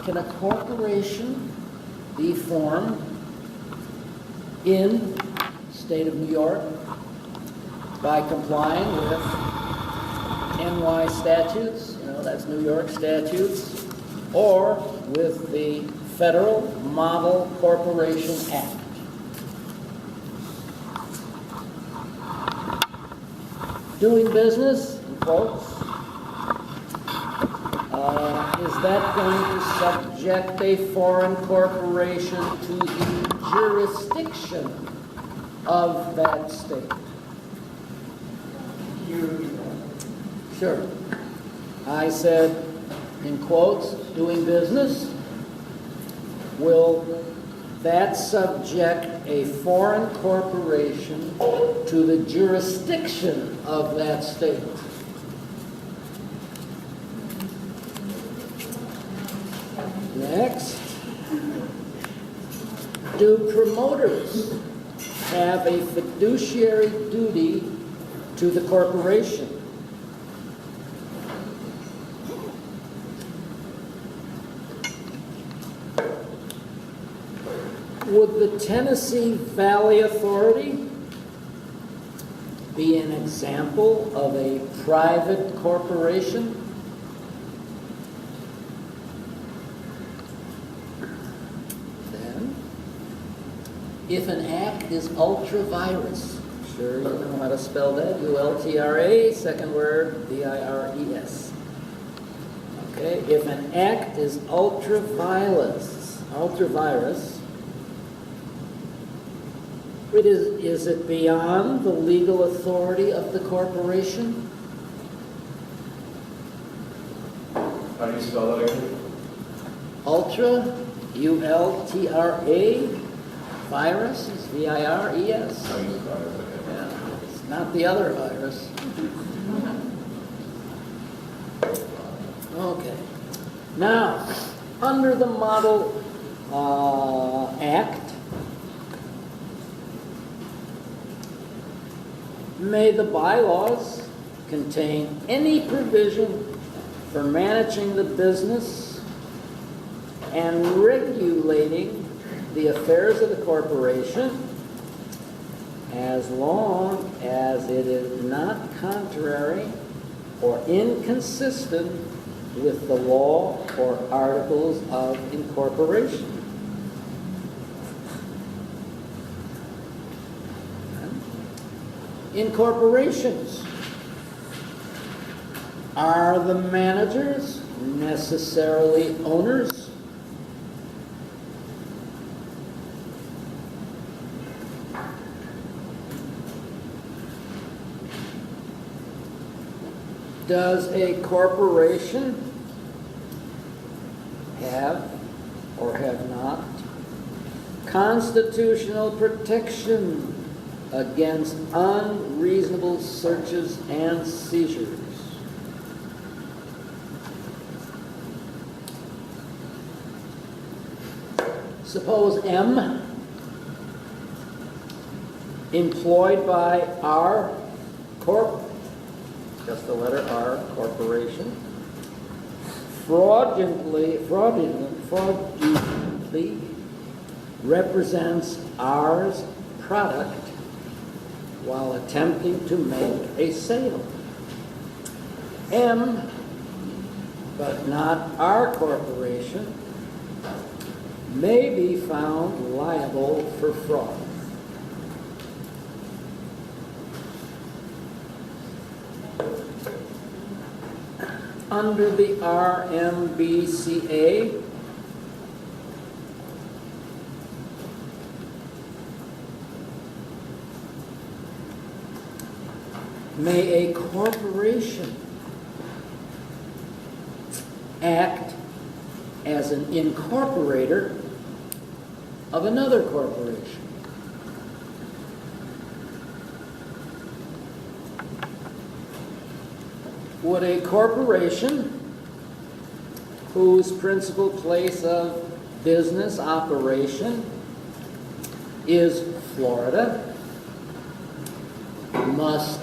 can a corporation be formed in the state of New York by complying with NY statutes, that's New York statutes, or with the Federal Model Corporation Act? Doing business, in quotes, is that going to subject a foreign corporation to the jurisdiction of that state? Sure. I said, in quotes, doing business, will that subject a foreign corporation to the jurisdiction of that state? Next, do promoters have a fiduciary duty to the corporation? Would the Tennessee Valley Authority be an example of a private corporation? Then, if an act is ultra-virus, sure you know how to spell that, U-L-T-R-A, second word, V-I-R-E-S. Okay, if an act is ultra-virus, is it beyond the legal authority of the corporation? How do you spell that again? Ultra, U-L-T-R-A, virus is V-I-R-E-S. How do you spell it? Yeah, it's not the other virus. Okay. Now, under the Model Act, may the bylaws contain any provision for managing the business and regulating the affairs of the corporation as long as it is not contrary or inconsistent with the law or articles of incorporation. Incorporations. Are the managers necessarily owners? Does a corporation have or have not constitutional protection against unreasonable searches and seizures? Suppose M, employed by R Corp, just the letter R, corporation, fraudulently represents R's product while attempting to make a sale. M, but not R corporation, may be found liable for fraud. Under the RMBCA, may a corporation act as an incorporator of another corporation? Would a corporation whose principal place of business operation is Florida, must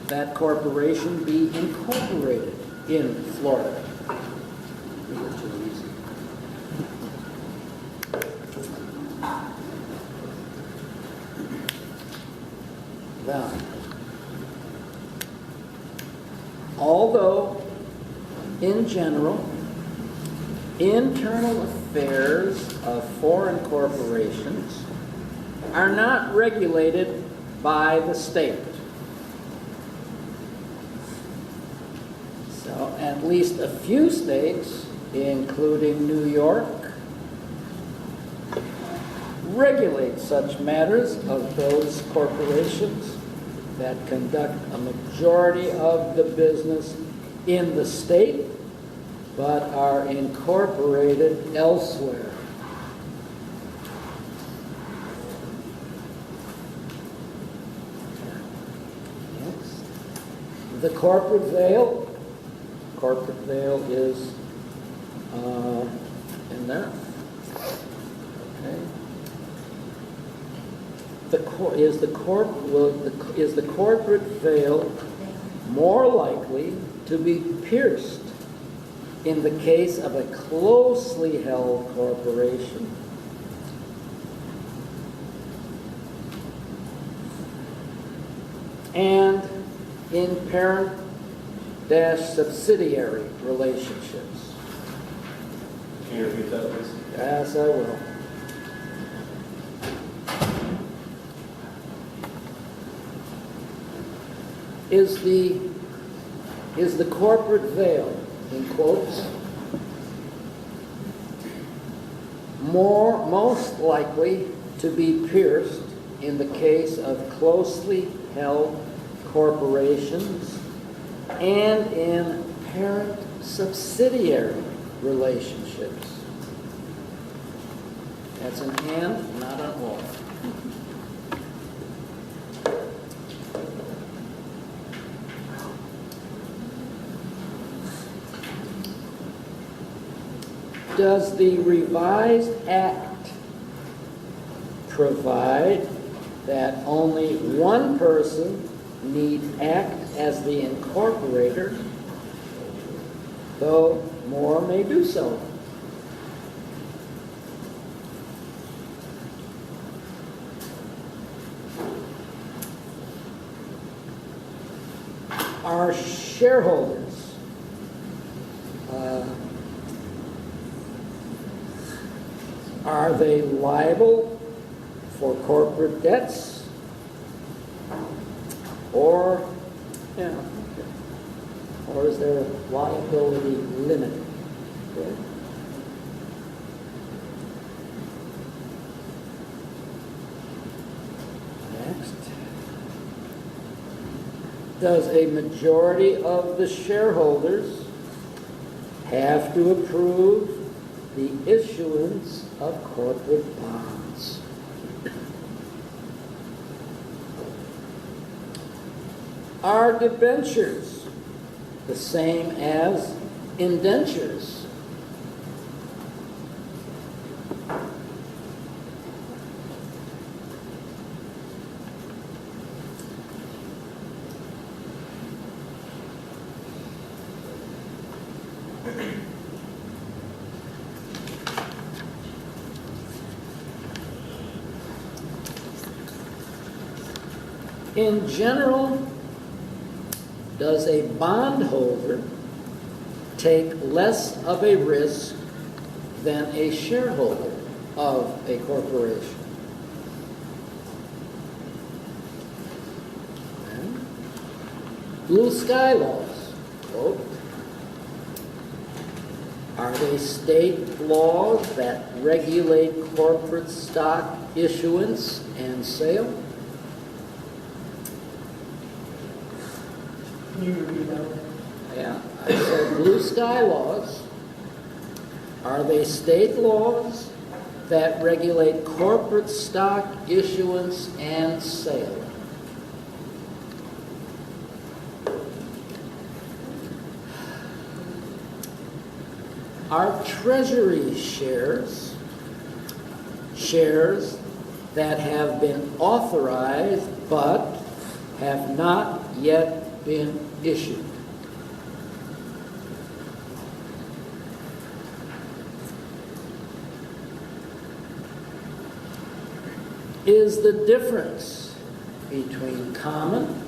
that corporation be incorporated in Florida? although in general, internal affairs of foreign corporations are not regulated by the state. So at least a few states, including New York, regulate such matters of those corporations that conduct a majority of the business in the state but are incorporated elsewhere. Next. The corporate veil. Corporate veil is in there. Okay. Is the corporate veil more likely to be pierced in the case of a closely held corporation and in parent-subsidiary relationships? Can you repeat that, please? Yes, I will. Is the corporate veil, in quotes, most likely to be pierced in the case of closely held corporations and in parent-subsidiary relationships? That's an and, not an or. Does the revised act provide that only one person need act as the incorporator, though more may do so? Are shareholders are they liable for corporate debts? Or is their liability limited? Okay. Next. Does a majority of the shareholders have to approve the issuance of corporate bonds? Are debentures the same as indentures? In general, does a bondholder take less of a risk than a shareholder of a corporation? Okay. Blue sky laws, quote, are they state laws that regulate corporate stock issuance and sale? Can you repeat that? Yeah, I said blue sky laws. Are they state laws that regulate corporate stock issuance and sale? Are treasury shares that have been authorized but have not yet been issued? Is the difference between common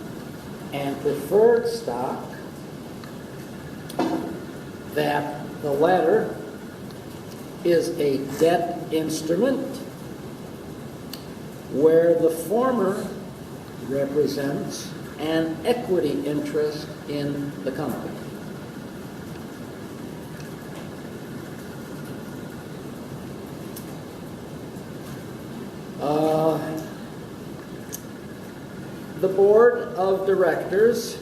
and preferred stock that the latter is a debt instrument where the former represents an equity interest in the company. The board of directors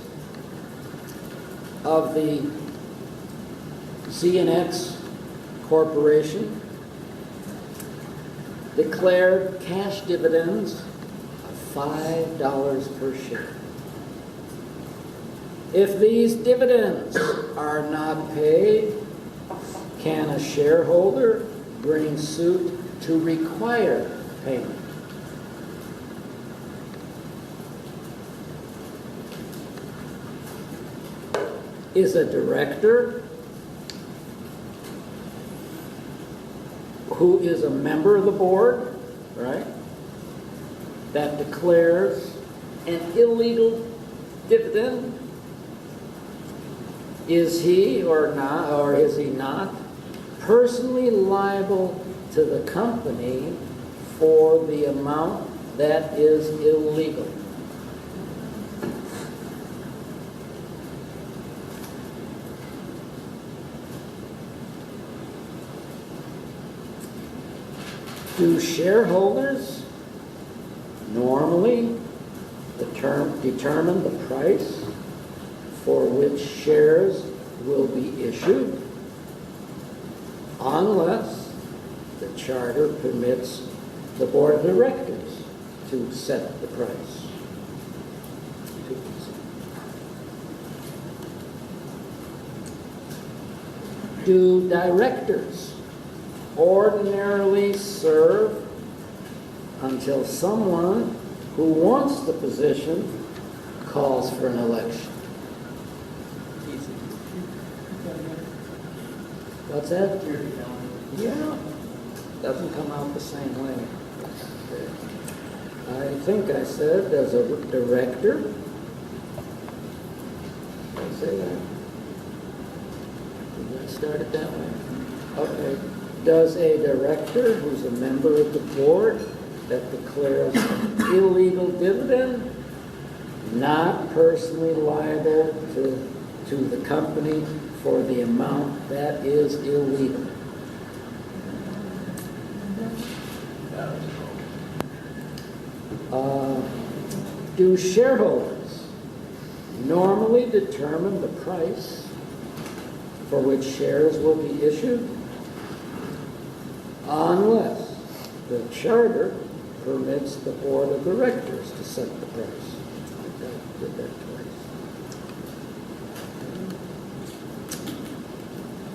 of the Z&X Corporation declared cash dividends of $5 per share. If these dividends are not paid, can a shareholder bring suit to require payment? Is a director who is a member of the board, right, that declares an illegal dividend, is he or not, or is he not personally liable to the company for the amount that is illegal? Do shareholders normally determine the price for which shares will be issued unless the charter permits the board of directors to set the price? Do directors ordinarily serve until someone who wants the position calls for an election? What's that? Yeah, doesn't come out the same way. I think I said as a director. Did I say that? Did I start it that way? Okay. Does a director who's a member of the board that declares an illegal dividend not personally liable to the company for the amount that is illegal? Do shareholders normally determine the price for which shares will be issued unless the charter permits the board of directors to set the price? I did that twice.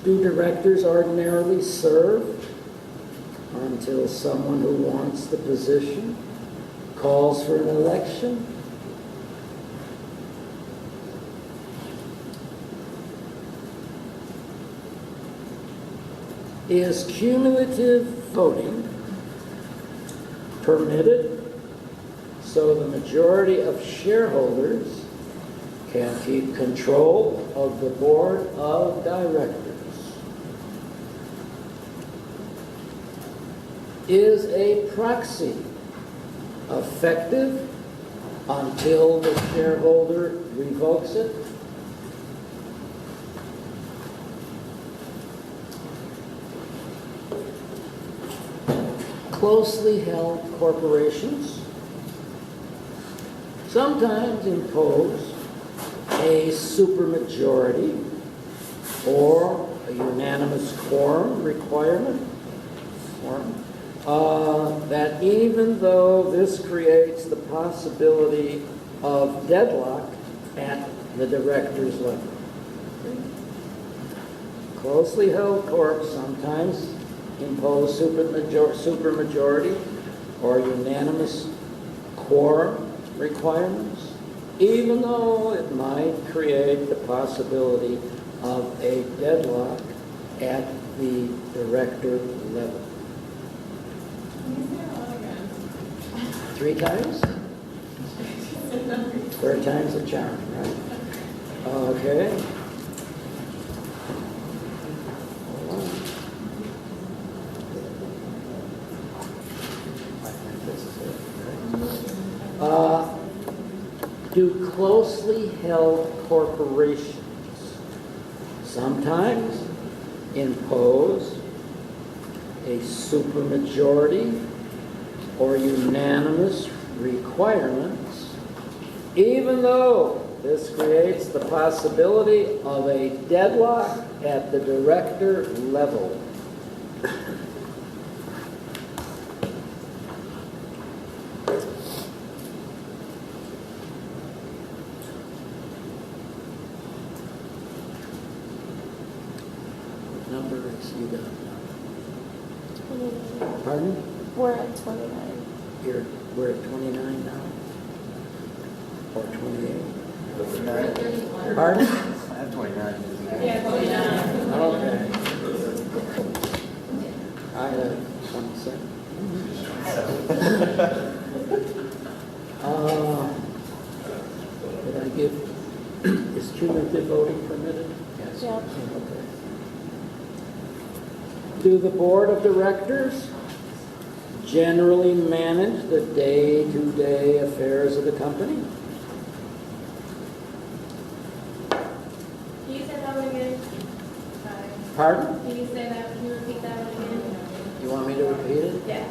Do directors ordinarily serve until someone who wants the position calls for an election? Is cumulative voting permitted so the majority of shareholders can keep control of the board of directors? Is a proxy effective until the shareholder revokes it? Closely held corporations sometimes impose a supermajority or a unanimous quorum requirement, that even though this creates the possibility of deadlock at the director's level. Closely held corps sometimes impose supermajority or unanimous quorum requirements, even though it might create the possibility of a deadlock at the director level. Three times? Third time's a charm, right? Okay. do closely held corporations sometimes impose a supermajority or unanimous requirements, even though this creates the possibility of a deadlock at the director level? What number is you got? 29. Pardon? We're at 29. We're at 29 now? Or 28? Pardon? I have 29. Yeah, 29. Okay. I have 27. Did I give, is cumulative voting permitted? Yes. Yeah. Okay. Do the board of directors generally manage the day-to-day affairs of the company? Can you say that one again? Sorry. Pardon? Can you say that, can you repeat that one again? You want me to repeat it? Yeah.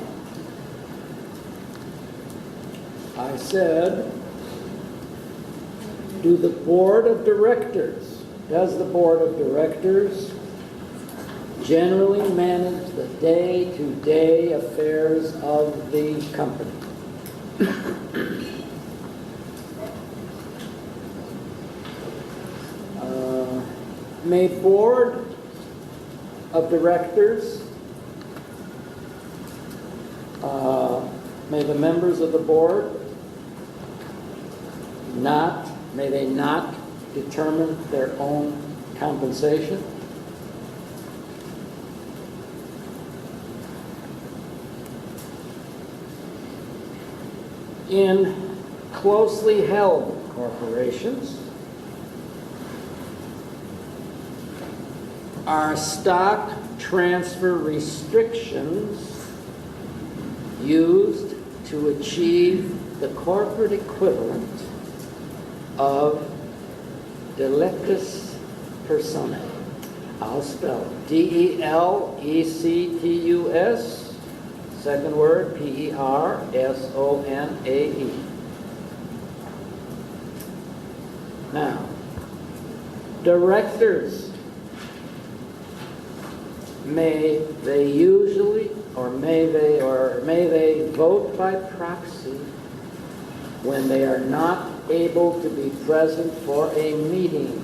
I said, does the board of directors generally manage the day-to-day affairs of the company? May board of directors, may the members of the board may they not determine their own compensation? In closely held corporations, are stock transfer restrictions used to achieve the corporate equivalent of delectus personae? I'll spell it. D-E-L-E-C-T-U-S, second word, P-E-R-S-O-N-A-E. Now, directors, may they vote by proxy when they are not able to be present for a meeting?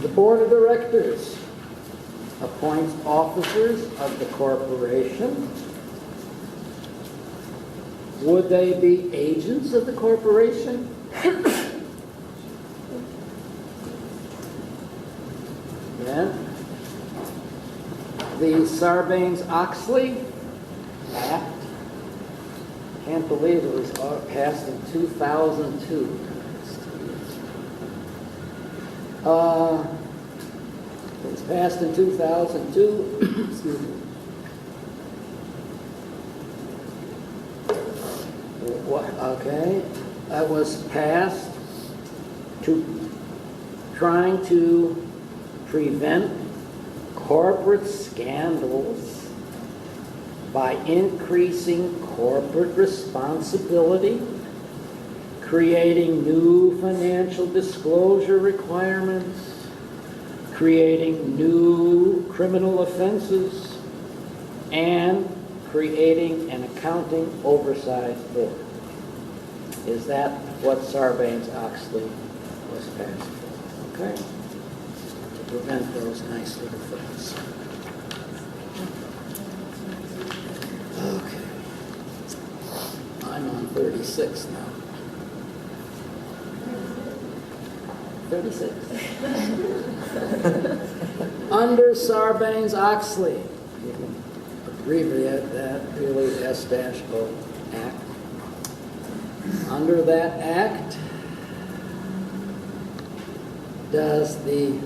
The board of directors appoints officers of the corporation. Would they be agents of the corporation? Then, the Sarbanes-Oxley Act, can't believe it was passed in 2002. It was passed in 2002. Excuse me. Okay, that was passed trying to prevent corporate scandals by increasing corporate responsibility, creating new financial disclosure requirements, creating new criminal offenses, and creating an accounting oversight board. Is that what Sarbanes-Oxley was passed for? Okay? To prevent those nice little things. Okay. I'm on 36 now. 36. Under Sarbanes-Oxley, you can abbreviate that, really S-O Act. Under that act, does the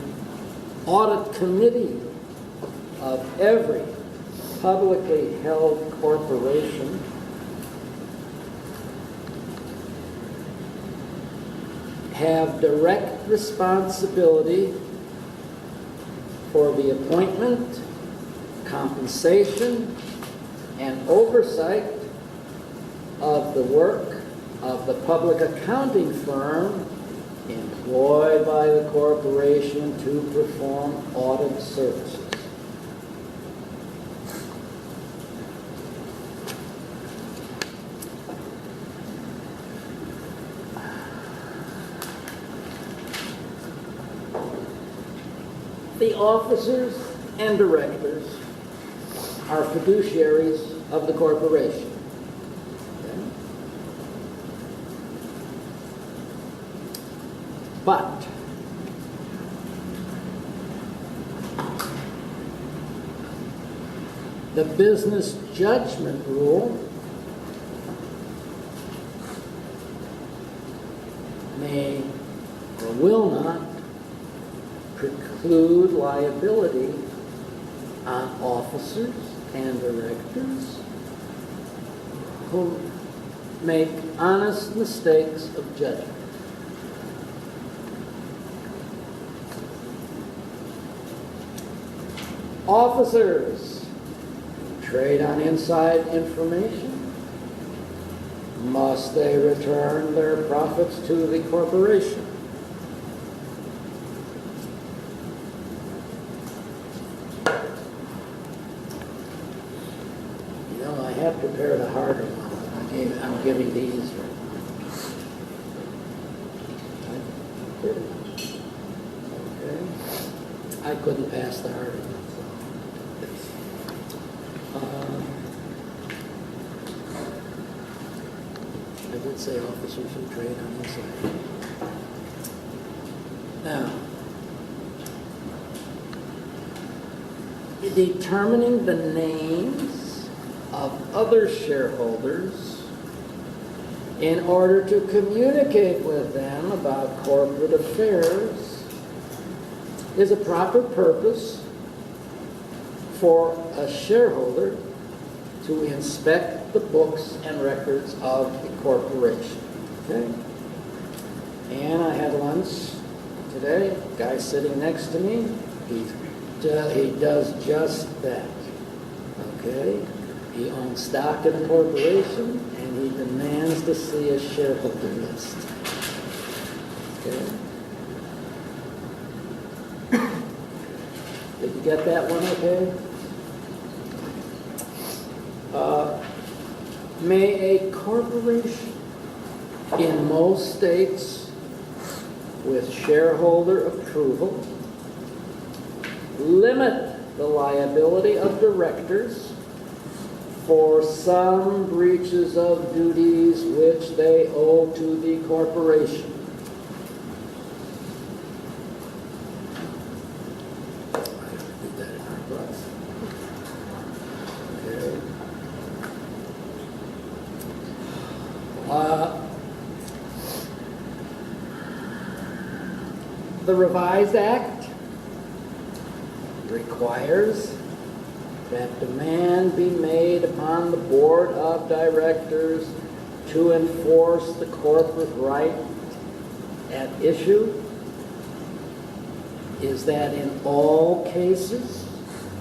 audit committee of every publicly held corporation have direct responsibility for the appointment, compensation, and oversight of the work of the public accounting firm employed by the corporation to perform audit services. The officers and directors are fiduciaries of the corporation. Okay? But the business judgment rule may or will not preclude liability on officers and directors who make honest mistakes of judgment. Officers who trade on inside information, must they return their profits to the corporation? I had prepared a harder one. I'm giving these. Okay. I couldn't pass the harder one. I did say officers who trade on inside. Now, determining the names of other shareholders in order to communicate with them about corporate affairs is a proper purpose for a shareholder to inspect the books and records of the corporation. Okay? And I had lunch today, guy sitting next to me, he does just that. Okay? He owns stock in a corporation, and he demands to see a shareholder list. Okay? Did you get that one okay? May a corporation in most states with shareholder approval limit the liability of directors for some breaches of duties which they owe to the corporation. I did that in our class. Okay. The Revised Act requires that demand be made upon the board of directors to enforce the corporate right at issue. Is that in all cases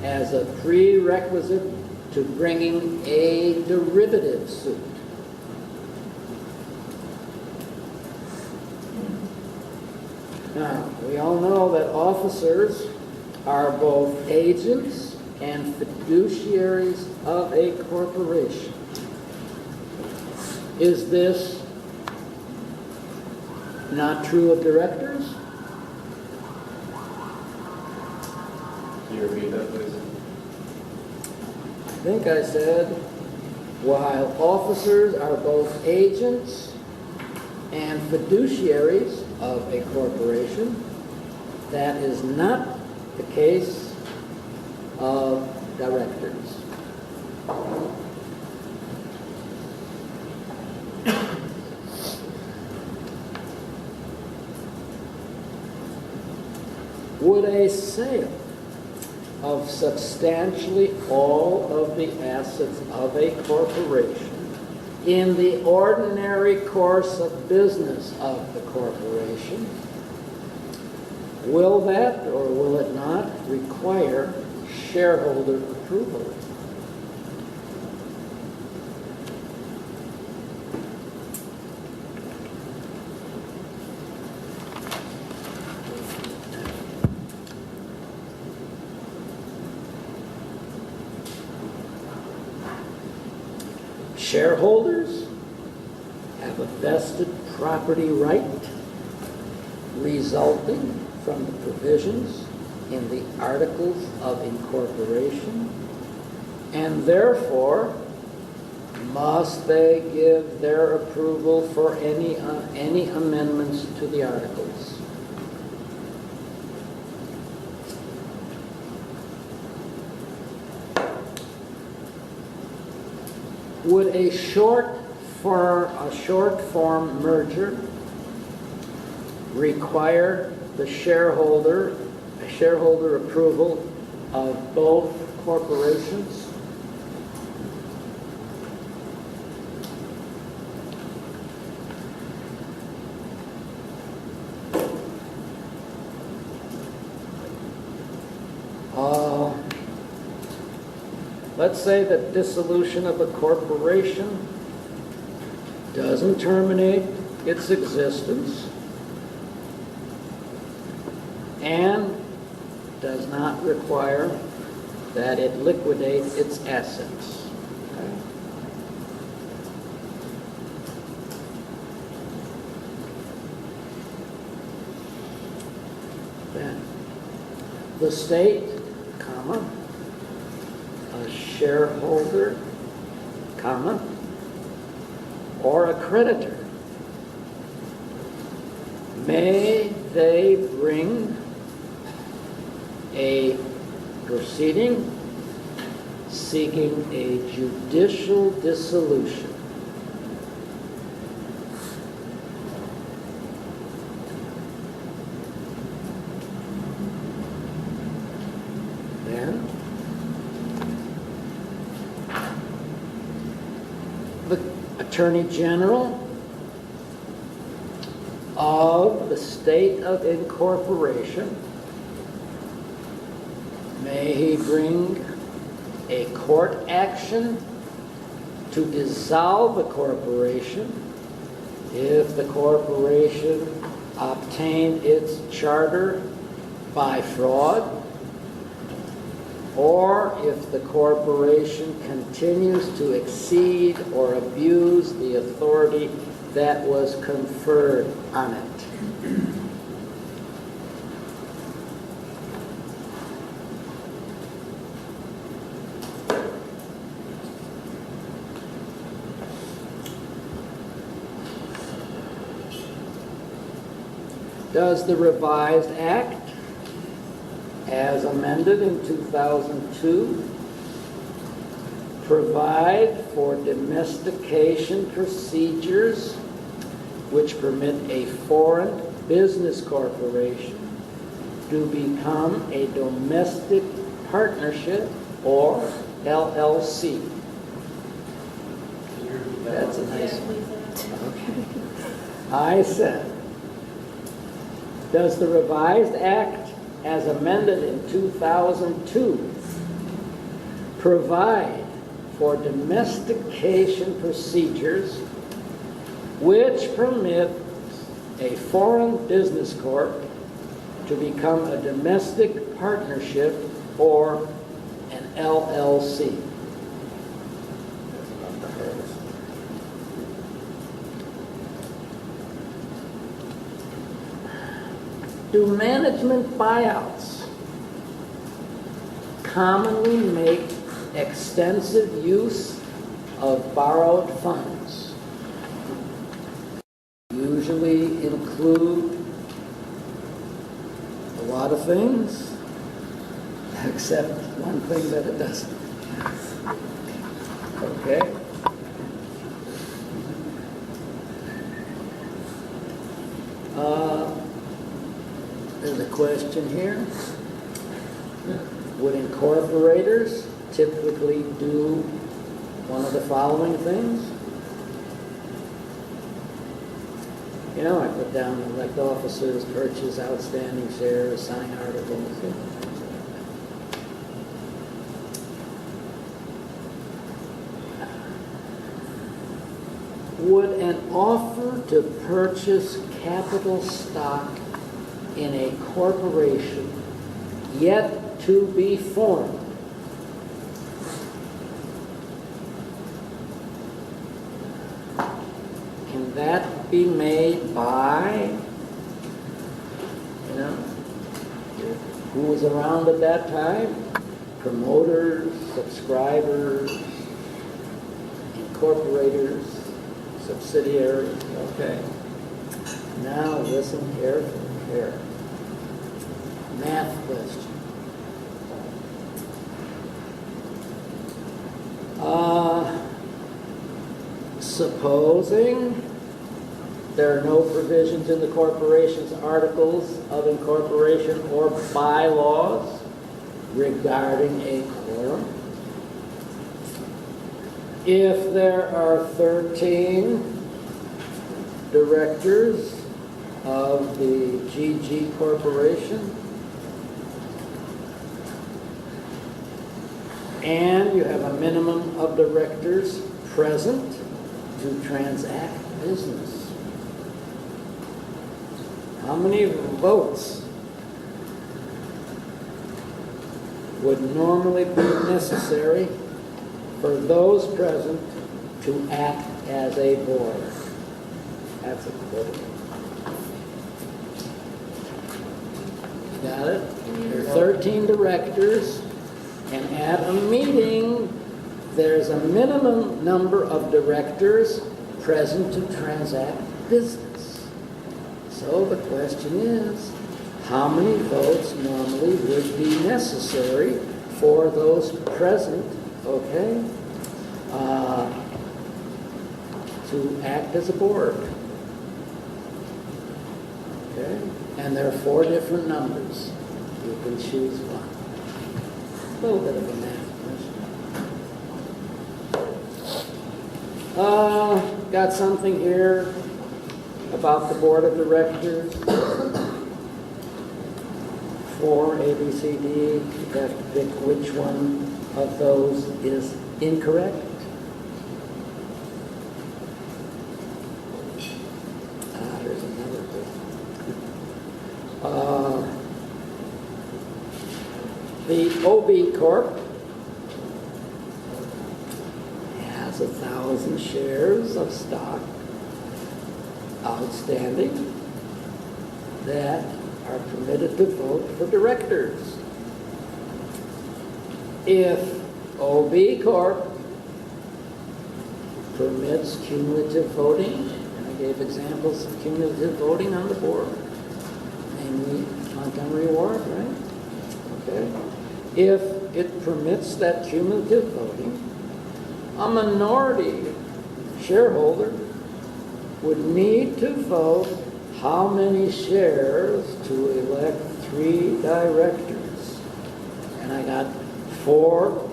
as a prerequisite to bringing a derivative suit? Now, we all know that officers are both agents and fiduciaries of a corporation. Is this not true of directors? Can you repeat that, please? I think I said, while officers are both agents and fiduciaries of a corporation, that is not the case of directors. Would a sale of substantially all of the assets of a corporation in the ordinary course of business of the corporation, will that or will it not require shareholder approval? Shareholders have a vested property right resulting from the provisions in the Articles of Incorporation, and therefore must they give their approval for any amendments to the articles. Would a short form merger require the shareholder approval of both corporations? Let's say that dissolution of a corporation doesn't terminate its existence and does not require that it liquidate its assets. Okay? Then the state, comma, a shareholder, comma, or a creditor, may they bring a proceeding seeking a judicial dissolution. Then the Attorney General of the state of incorporation, may he bring a court action to dissolve the corporation if the corporation obtained its charter by fraud, or if the corporation continues to exceed or abuse the authority that was conferred on it. Does the revised act, as amended in 2002, provide for domestication procedures which permit a foreign business corporation to become a domestic partnership or LLC? That's a nice one. Okay. I said, does the revised act as amended in 2002 provide for domestication procedures which permit a foreign business corp to become a domestic partnership or an LLC? That's about the hardest. Do management buyouts commonly make extensive use of borrowed funds? Usually include a lot of things, except one thing that it doesn't. Okay? There's a question here. Would incorporators typically do one of the following things? You know, I put down elect officers, purchase outstanding shares, sign articles. Would an offer to purchase capital stock in a corporation yet to be formed can that be made by, you know, who was around at that time? Promoters, subscribers, incorporators, subsidiaries. Okay. Now listen carefully here. Math question. Supposing there are no provisions in the corporation's articles of incorporation or bylaws regarding a quorum. If there are 13 directors of the GG Corporation, and you have a minimum of directors present to transact business, how many votes would normally be necessary for those present to act as a board? That's a good one. Got it? There are 13 directors, and at a meeting, there's a minimum number of directors present to transact business. So the question is, how many votes normally would be necessary for those present, okay, to act as a board? Okay, and there are 4 different numbers. You can choose one. A little bit of a math question. Got something here about the board of directors. 4, A, B, C, D. You have to pick which one of those is incorrect. There's another one. The OB Corp has 1,000 shares of stock outstanding that are permitted to vote for directors. If OB Corp permits cumulative voting, and I gave examples of cumulative voting on the board, namely Montgomery Ward, right? Okay. If it permits that cumulative voting, a minority shareholder would need to vote how many shares to elect 3 directors. And I got 4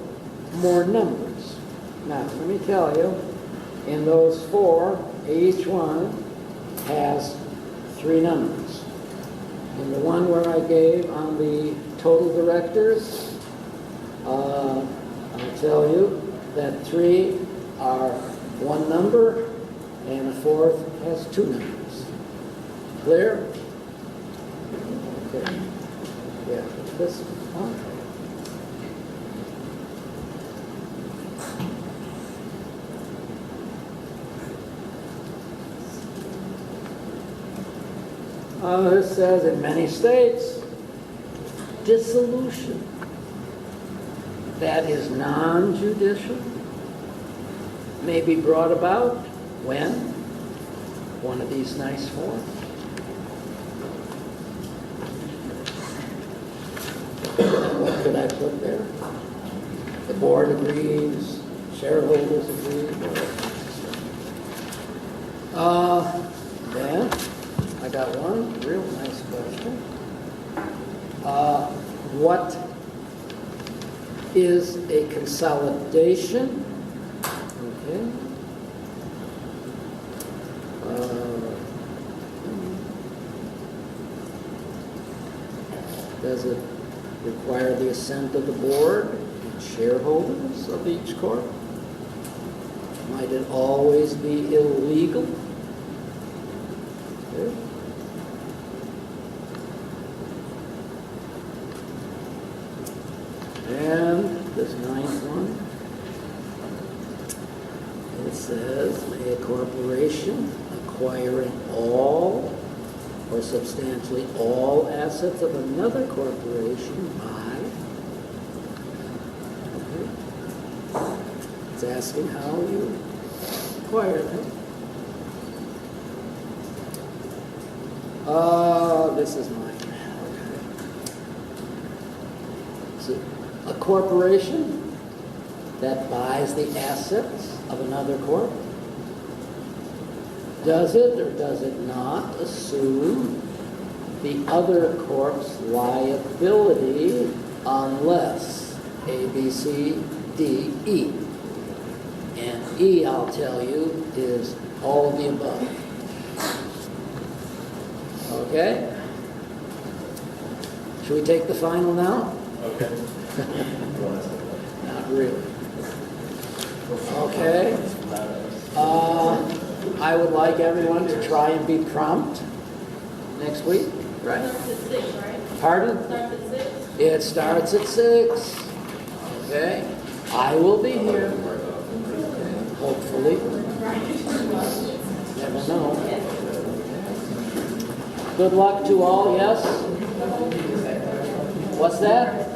more numbers. Now, let me tell you, in those 4, each one has 3 numbers. In the one where I gave on the total directors, I'll tell you that 3 are 1 number, and the 4th has 2 numbers. Clear? Okay. Yeah, this one. This says in many states, dissolution that is non-judicial may be brought about when one of these nice forms. And what could I put there? The board agrees, shareholders agree. Then I got one real nice question. What is a consolidation. Okay. Does it require the assent of the board and shareholders of each corp? Might it always be illegal? Okay. And this ninth one, it says, may a corporation acquiring all or substantially all assets of another corporation by, okay. It's asking how you acquire them. This is mine. Okay. So, a corporation that buys the assets of another corp, does it or does it not assume the other corp's liability unless A, B, C, D, E? And E, I'll tell you, is all of the above. Okay? Should we take the final now? Okay. Not really. Okay. I would like everyone to try and be prompt next week, right? Starts at 6, right? Pardon? Starts at 6? It starts at 6. Okay? I will be here. Okay. Hopefully. Never know. Good luck to all, yes? What's that?